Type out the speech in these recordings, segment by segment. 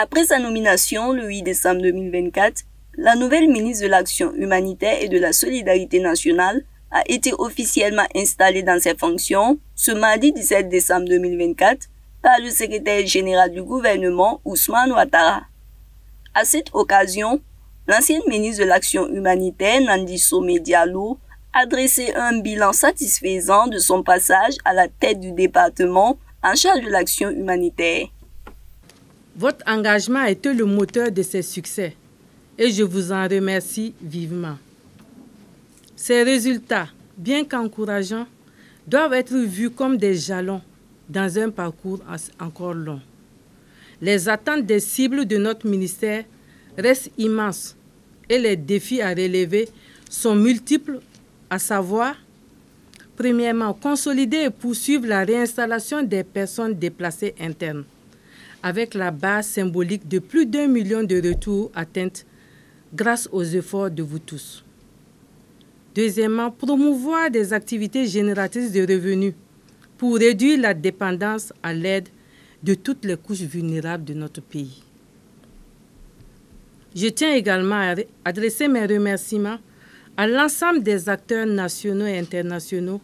Après sa nomination le 8 décembre 2024, la nouvelle ministre de l'Action humanitaire et de la Solidarité nationale a été officiellement installée dans ses fonctions ce mardi 17 décembre 2024 par le secrétaire général du gouvernement Ousmane Ouattara. À cette occasion, l'ancienne ministre de l'Action humanitaire Nandi Somé Diallo a dressé un bilan satisfaisant de son passage à la tête du département en charge de l'action humanitaire. Votre engagement a été le moteur de ces succès et je vous en remercie vivement. Ces résultats, bien qu'encourageants, doivent être vus comme des jalons dans un parcours encore long. Les attentes des cibles de notre ministère restent immenses et les défis à relever sont multiples, à savoir, premièrement, consolider et poursuivre la réinstallation des personnes déplacées internes, avec la base symbolique de plus d'1 million de retours atteints grâce aux efforts de vous tous. Deuxièmement, promouvoir des activités génératrices de revenus pour réduire la dépendance à l'aide de toutes les couches vulnérables de notre pays. Je tiens également à adresser mes remerciements à l'ensemble des acteurs nationaux et internationaux,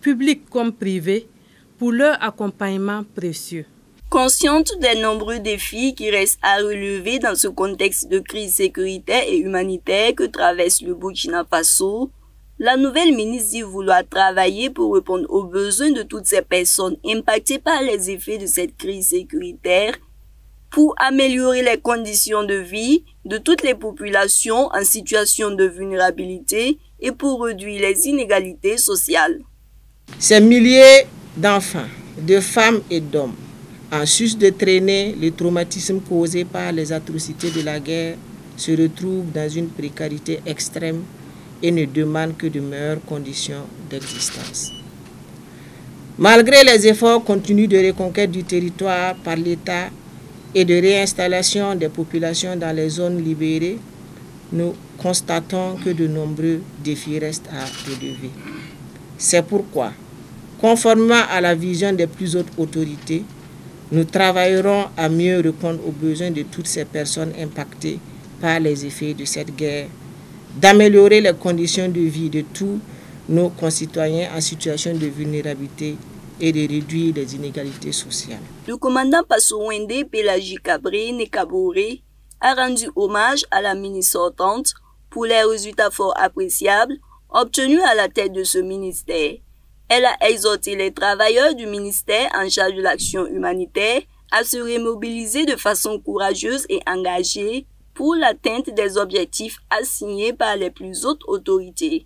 publics comme privés, pour leur accompagnement précieux. Consciente des nombreux défis qui restent à relever dans ce contexte de crise sécuritaire et humanitaire que traverse le Burkina Faso, la nouvelle ministre dit vouloir travailler pour répondre aux besoins de toutes ces personnes impactées par les effets de cette crise sécuritaire, pour améliorer les conditions de vie de toutes les populations en situation de vulnérabilité et pour réduire les inégalités sociales. Ces milliers d'enfants, de femmes et d'hommes, en sus de traîner le traumatisme causé par les atrocités de la guerre, se retrouvent dans une précarité extrême et ne demandent que de meilleures conditions d'existence. Malgré les efforts continus de reconquête du territoire par l'État et de réinstallation des populations dans les zones libérées, nous constatons que de nombreux défis restent à relever. C'est pourquoi, conformément à la vision des plus hautes autorités, nous travaillerons à mieux répondre aux besoins de toutes ces personnes impactées par les effets de cette guerre, d'améliorer les conditions de vie de tous nos concitoyens en situation de vulnérabilité et de réduire les inégalités sociales. Le commandant Passouende Pélagie Cabré Nekaboré a rendu hommage à la ministre sortante pour les résultats fort appréciables obtenus à la tête de ce ministère. Elle a exhorté les travailleurs du ministère en charge de l'action humanitaire à se remobiliser de façon courageuse et engagée pour l'atteinte des objectifs assignés par les plus hautes autorités.